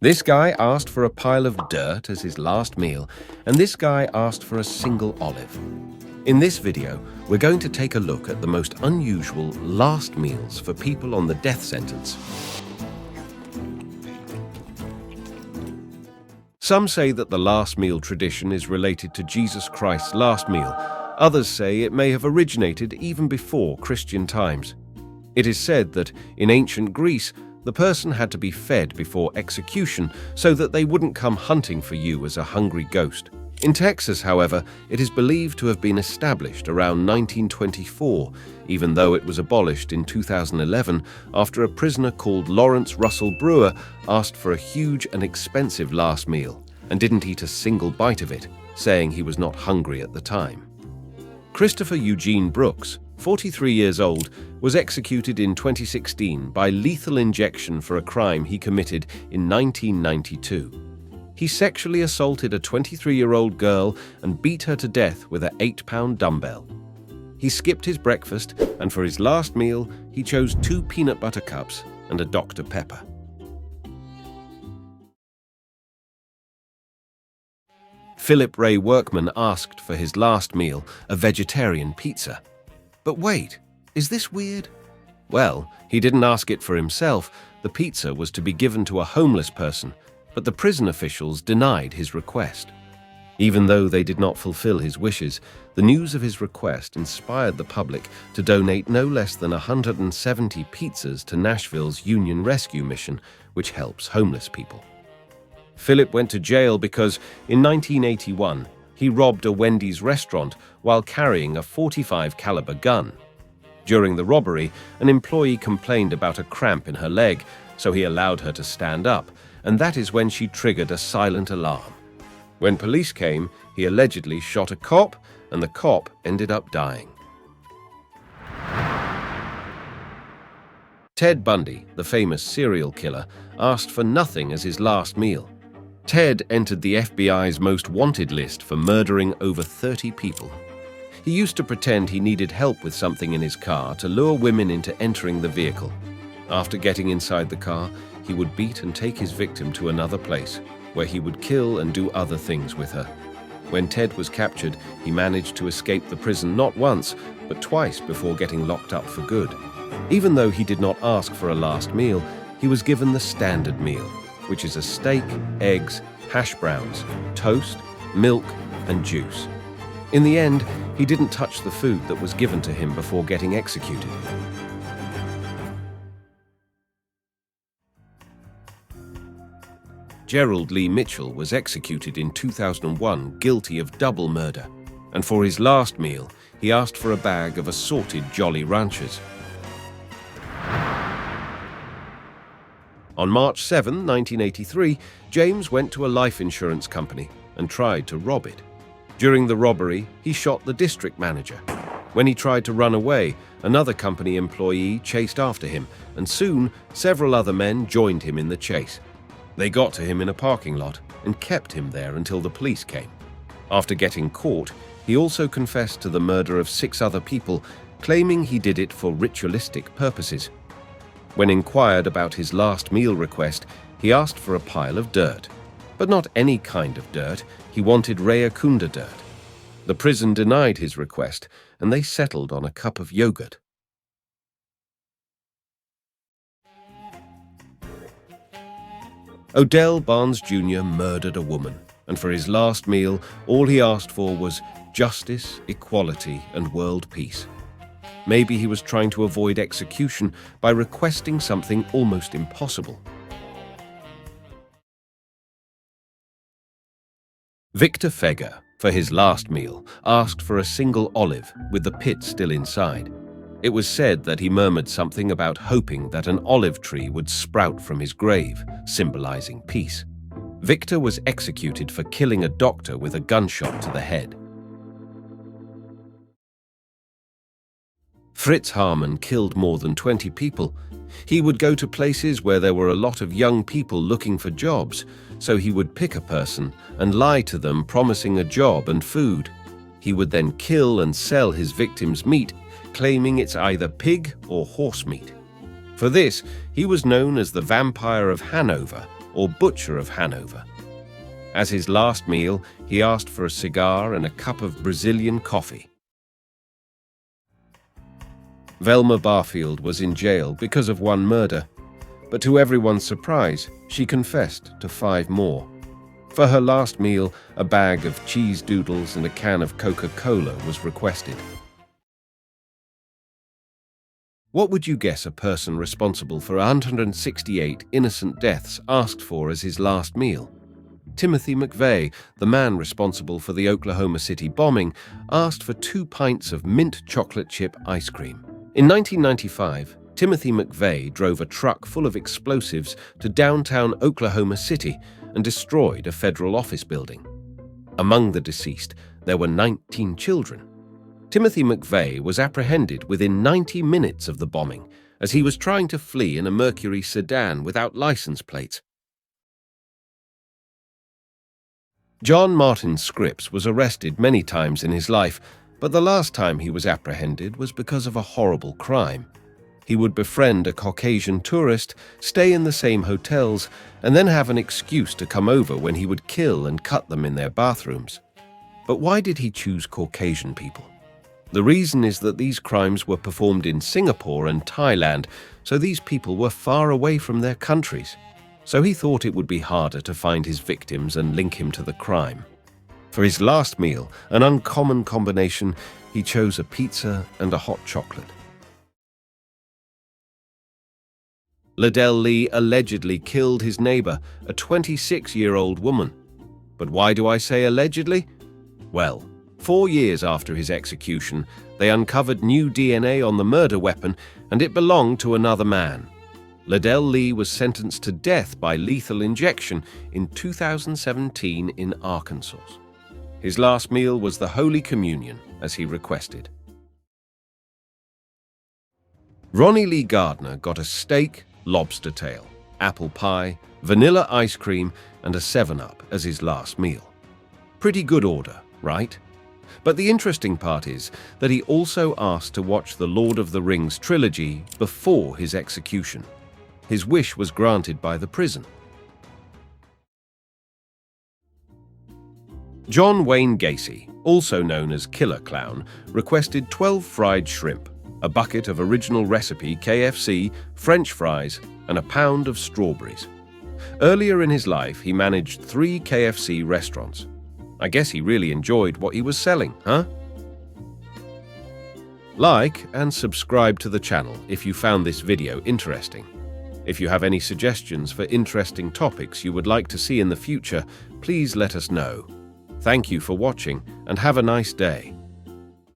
This guy asked for a pile of dirt as his last meal, and this guy asked for a single olive. In this video, we're going to take a look at the most unusual last meals for people on the death sentence. Some say that the last meal tradition is related to Jesus Christ's last meal. Others say it may have originated even before Christian times. It is said that in ancient Greece, the person had to be fed before execution so that they wouldn't come hunting for you as a hungry ghost. In Texas, however, it is believed to have been established around 1924, even though it was abolished in 2011 after a prisoner called Lawrence Russell Brewer asked for a huge and expensive last meal and didn't eat a single bite of it, saying he was not hungry at the time. Christopher Eugene Brooks, 43 years old, was executed in 2016 by lethal injection for a crime he committed in 1992. He sexually assaulted a 23-year-old girl and beat her to death with an 8-pound dumbbell. He skipped his breakfast, and for his last meal, he chose 2 peanut butter cups and a Dr. Pepper. Philip Ray Workman asked for his last meal a vegetarian pizza. But wait, is this weird? Well, he didn't ask it for himself. The pizza was to be given to a homeless person, but the prison officials denied his request. Even though they did not fulfill his wishes, the news of his request inspired the public to donate no less than 170 pizzas to Nashville's Union Rescue Mission, which helps homeless people. Philip went to jail because, in 1981, he robbed a Wendy's restaurant while carrying a .45 caliber gun. During the robbery, an employee complained about a cramp in her leg, so he allowed her to stand up, and that is when she triggered a silent alarm. When police came, he allegedly shot a cop, and the cop ended up dying. Ted Bundy, the famous serial killer, asked for nothing as his last meal. Ted entered the FBI's most wanted list for murdering over 30 people. He used to pretend he needed help with something in his car to lure women into entering the vehicle. After getting inside the car, he would beat and take his victim to another place, where he would kill and do other things with her. When Ted was captured, he managed to escape the prison not once, but twice before getting locked up for good. Even though he did not ask for a last meal, he was given the standard meal, which is a steak, eggs, hash browns, toast, milk, and juice. In the end, he didn't touch the food that was given to him before getting executed. Gerald Lee Mitchell was executed in 2001 guilty of double murder, and for his last meal, he asked for a bag of assorted Jolly Ranchers. On March 7, 1983, James went to a life insurance company and tried to rob it. During the robbery, he shot the district manager. When he tried to run away, another company employee chased after him, and soon several other men joined him in the chase. They got to him in a parking lot and kept him there until the police came. After getting caught, he also confessed to the murder of 6 other people, claiming he did it for ritualistic purposes. When inquired about his last meal request, he asked for a pile of dirt. But not any kind of dirt, he wanted Rayakunda dirt. The prison denied his request, and they settled on a cup of yogurt. Odell Barnes Jr. murdered a woman, and for his last meal, all he asked for was justice, equality, and world peace. Maybe he was trying to avoid execution by requesting something almost impossible. Victor Feger, for his last meal, asked for a single olive with the pit still inside. It was said that he murmured something about hoping that an olive tree would sprout from his grave, symbolizing peace. Victor was executed for killing a doctor with a gunshot to the head. Fritz Harman killed more than 20 people. He would go to places where there were a lot of young people looking for jobs, so he would pick a person and lie to them, promising a job and food. He would then kill and sell his victim's meat, claiming it's either pig or horse meat. For this, he was known as the Vampire of Hanover, or butcher of Hanover. As his last meal, he asked for a cigar and a cup of Brazilian coffee. Velma Barfield was in jail because of one murder, but to everyone's surprise, she confessed to 5 more. For her last meal, a bag of cheese doodles and a can of Coca-Cola was requested. What would you guess a person responsible for 168 innocent deaths asked for as his last meal? Timothy McVeigh, the man responsible for the Oklahoma City bombing, asked for 2 pints of mint chocolate chip ice cream. In 1995, Timothy McVeigh drove a truck full of explosives to downtown Oklahoma City and destroyed a federal office building. Among the deceased, there were 19 children. Timothy McVeigh was apprehended within 90 minutes of the bombing, as he was trying to flee in a Mercury sedan without license plates. John Martin Scripps was arrested many times in his life, but the last time he was apprehended was because of a horrible crime. He would befriend a Caucasian tourist, stay in the same hotels, and then have an excuse to come over when he would kill and cut them in their bathrooms. But why did he choose Caucasian people? The reason is that these crimes were performed in Singapore and Thailand, so these people were far away from their countries. So he thought it would be harder to find his victims and link him to the crime. For his last meal, an uncommon combination, he chose a pizza and a hot chocolate. Liddell Lee allegedly killed his neighbor, a 26-year-old woman. But why do I say allegedly? Well, 4 years after his execution, they uncovered new DNA on the murder weapon, and it belonged to another man. Liddell Lee was sentenced to death by lethal injection in 2017 in Arkansas. His last meal was the Holy Communion, as he requested. Ronnie Lee Gardner got a steak, lobster tail, apple pie, vanilla ice cream, and a 7-Up as his last meal. Pretty good order, right? But the interesting part is that he also asked to watch the Lord of the Rings trilogy before his execution. His wish was granted by the prison. John Wayne Gacy, also known as Killer Clown, requested 12 fried shrimp, a bucket of original recipe KFC, French fries, and a pound of strawberries. Earlier in his life, he managed 3 KFC restaurants. I guess he really enjoyed what he was selling, huh? Like and subscribe to the channel if you found this video interesting. If you have any suggestions for interesting topics you would like to see in the future, please let us know. Thank you for watching and have a nice day.